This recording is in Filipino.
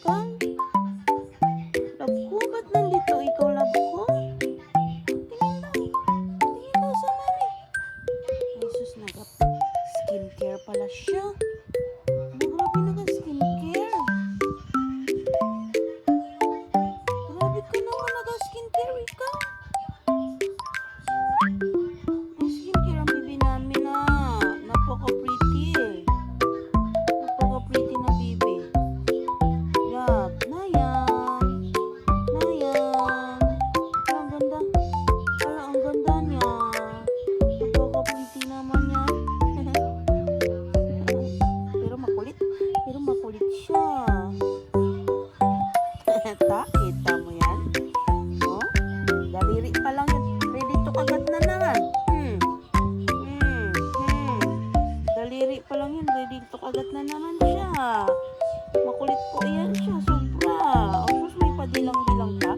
ka? Love ko, ba't nandito ikaw, love ko? Tingin daw sa mami. Ay, sus, skincare pala siya. Grabe naka-skincare. Grabe ka naman naka-skincare ikaw. May skincare ang bibi namin na. Napaka-pretty eh. Napaka-pretty na bibi. Love, Nayang. Nayang. Ang ganda. Ala, ang ganda niya. Napaka-pretty naman yan. Pero makulit. Pero makulit siya. Kita mo yan? Oh, daliri pa lang yan. Ready to kagat na naman. Daliri pa lang yan. Ready to kagat na naman siya. Makulit po yan siya. Sobra. Oh, sus, may padilang-bilang pa.